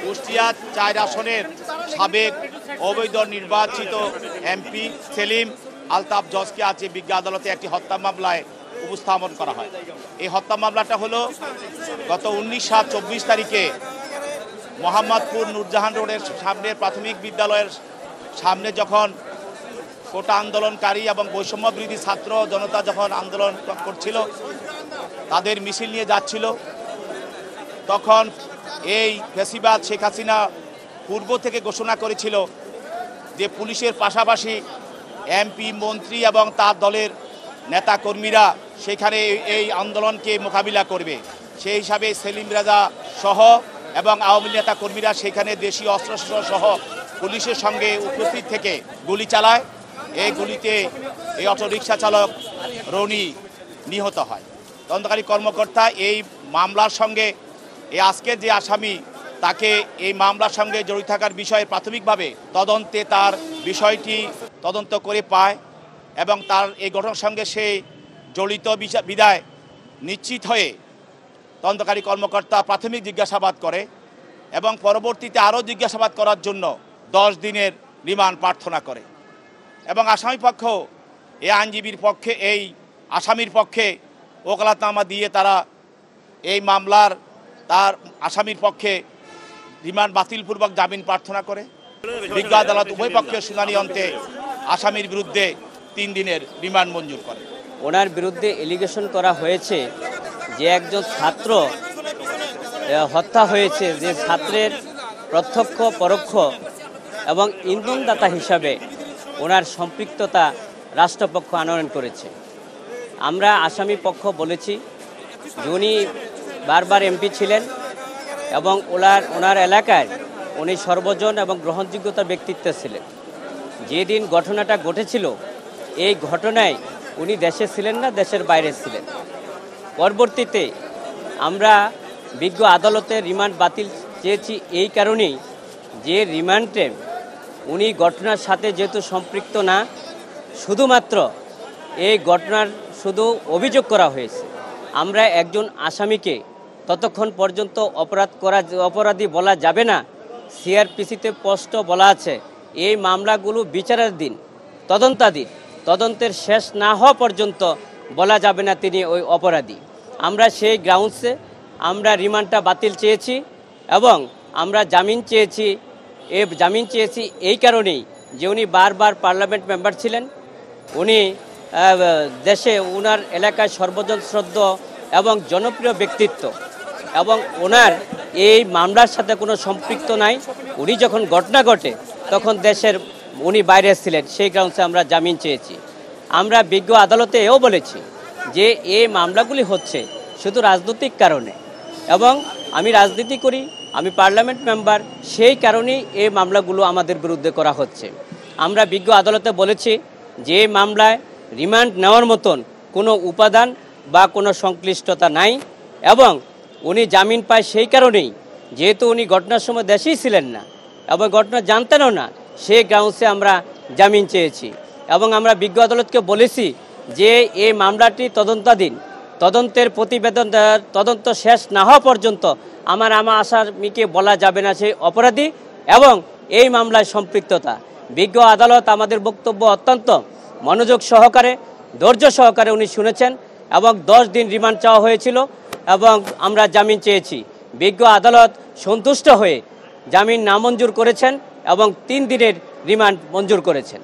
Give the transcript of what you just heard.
কুষ্টিয়া 4 আসনের সাবেক অবৈধ নির্বাচিত এমপি সেলিম আলতাফ জজকে আজ বিজ্ঞ আদালতে একটি হত্যা মামলায় উপস্থাপন করা হয়। এই হত্যা মামলাটা হলো গত 19/7/24 তারিখে মোহাম্মদপুর নূরজাহান রোডের সামনে প্রাথমিক বিদ্যালয়ের সামনে যখন কোটা আন্দোলনকারী এবং বৈষম্য বিরোধী ছাত্র জনতা যখন আন্দোলন করছিল, তাদের মিছিল নিয়ে যাচ্ছিল, তখন এই ফ্যাসিবাদ শেখ হাসিনা পূর্ব থেকে ঘোষণা করেছিল যে পুলিশের পাশাপাশি এমপি মন্ত্রী এবং তার দলের নেতাকর্মীরা সেখানে এই আন্দোলনকে মোকাবিলা করবে। সেই হিসাবে সেলিম রেজা সহ এবং আওয়ামী নেতাকর্মীরা সেখানে দেশীয় অস্ত্রশস্ত্র সহ পুলিশের সঙ্গে উপস্থিত থেকে গুলি চালায়। এই গুলিতে এই অটোরিকশা চালক রনি নিহত হয়। তদন্তকারী কর্মকর্তা এই মামলার সঙ্গে এই আজকের যে আসামি তাকে এই মামলার সঙ্গে জড়িত থাকার বিষয়ে প্রাথমিকভাবে তদন্তে তার বিষয়টি তদন্ত করে পায় এবং তার এই ঘটনার সঙ্গে সে জড়িত বিদায় নিশ্চিত হয়ে তদন্তকারী কর্মকর্তা প্রাথমিক জিজ্ঞাসাবাদ করে এবং পরবর্তীতে আরও জিজ্ঞাসাবাদ করার জন্য 10 দিনের রিমান্ড প্রার্থনা করে এবং আসামি পক্ষ এই আইনজীবীর পক্ষে এই আসামির পক্ষে ওকালতনামা দিয়ে তারা এই মামলার তার আসামির পক্ষে রিমান্ড বাতিলপূর্বক জামিন প্রার্থনা করে। বিজ্ঞ আদালত উভয় পক্ষের শুনানি অন্তে আসামির বিরুদ্ধে 3 দিনের রিমান্ড মঞ্জুর করে। ওনার বিরুদ্ধে এলিগেশন করা হয়েছে যে একজন ছাত্র হত্যা হয়েছে, যে ছাত্রের প্রত্যক্ষ পরোক্ষ এবং ইন্ধনদাতা হিসাবে ওনার সম্পৃক্ততা রাষ্ট্রপক্ষ আনয়ন করেছে। আমরা আসামি পক্ষ বলেছি যে উনি বারবার এমপি ছিলেন এবং ওনার এলাকায় উনি সর্বজন এবং গ্রহণযোগ্যতার ব্যক্তিত্ব ছিলেন। যেদিন ঘটনাটা ঘটেছিল এই ঘটনায় উনি দেশে ছিলেন না, দেশের বাইরে ছিলেন। পরবর্তীতে আমরা বিজ্ঞ আদালতে রিমান্ড বাতিল চেয়েছি এই কারণেই যে রিমান্ডে উনি ঘটনার সাথে যেহেতু সম্পৃক্ত না, শুধুমাত্র এই ঘটনার শুধু অভিযোগ করা হয়েছে। আমরা একজন আসামিকে ততক্ষণ পর্যন্ত অপরাধী বলা যাবে না। সিআরপিসিতে স্পষ্ট বলা আছে এই মামলাগুলো বিচারাধীন, তদন্তাধীন, তদন্তের শেষ না হওয়া পর্যন্ত বলা যাবে না তিনি ওই অপরাধী। আমরা সেই গ্রাউন্ডসে আমরা রিমান্ডটা বাতিল চেয়েছি এবং আমরা জামিন চেয়েছি। এই কারণেই যে উনি বারবার পার্লামেন্ট মেম্বার ছিলেন, উনি দেশে ওনার এলাকায় সর্বজন শ্রদ্ধ এবং জনপ্রিয় ব্যক্তিত্ব এবং ওনার এই মামলার সাথে কোনো সম্পৃক্ত নাই। উনি যখন ঘটনা ঘটে তখন উনি বাইরে ছিলেন, সেই গ্রাউন্ডে আমরা জামিন চেয়েছি। আমরা বিজ্ঞ আদালতে এও বলেছি যে এই মামলাগুলি হচ্ছে শুধু রাজনৈতিক কারণে এবং আমি রাজনীতি করি, আমি পার্লামেন্ট মেম্বার, সেই কারণেই এই মামলাগুলো আমাদের বিরুদ্ধে করা হচ্ছে। আমরা বিজ্ঞ আদালতে বলেছি যে মামলায় রিমান্ড নেওয়ার মতন কোনো উপাদান বা কোনো সংশ্লিষ্টতা নাই এবং উনি জামিন পায় সেই কারণেই যেহেতু উনি ঘটনার সময় দেশেই ছিলেন না এবং ঘটনা জানতেনও না, সেই গ্রাউন্ডসে আমরা জামিন চেয়েছি এবং আমরা বিজ্ঞ আদালতকে বলেছি যে এই মামলাটি তদন্তাধীন, তদন্তের প্রতিবেদন তদন্ত শেষ না হওয়া পর্যন্ত আমার আসামিকে বলা যাবে না সেই অপরাধী এবং এই মামলায় সম্পৃক্ততা। বিজ্ঞ আদালত আমাদের বক্তব্য অত্যন্ত মনোযোগ সহকারে, ধৈর্য সহকারে উনি শুনেছেন এবং 10 দিন রিমান্ড চাওয়া হয়েছিল এবং আমরা জামিন চেয়েছি। বিজ্ঞ আদালত সন্তুষ্ট হয়ে জামিন নামঞ্জুর করেছেন এবং 3 দিনের রিমান্ড মঞ্জুর করেছেন।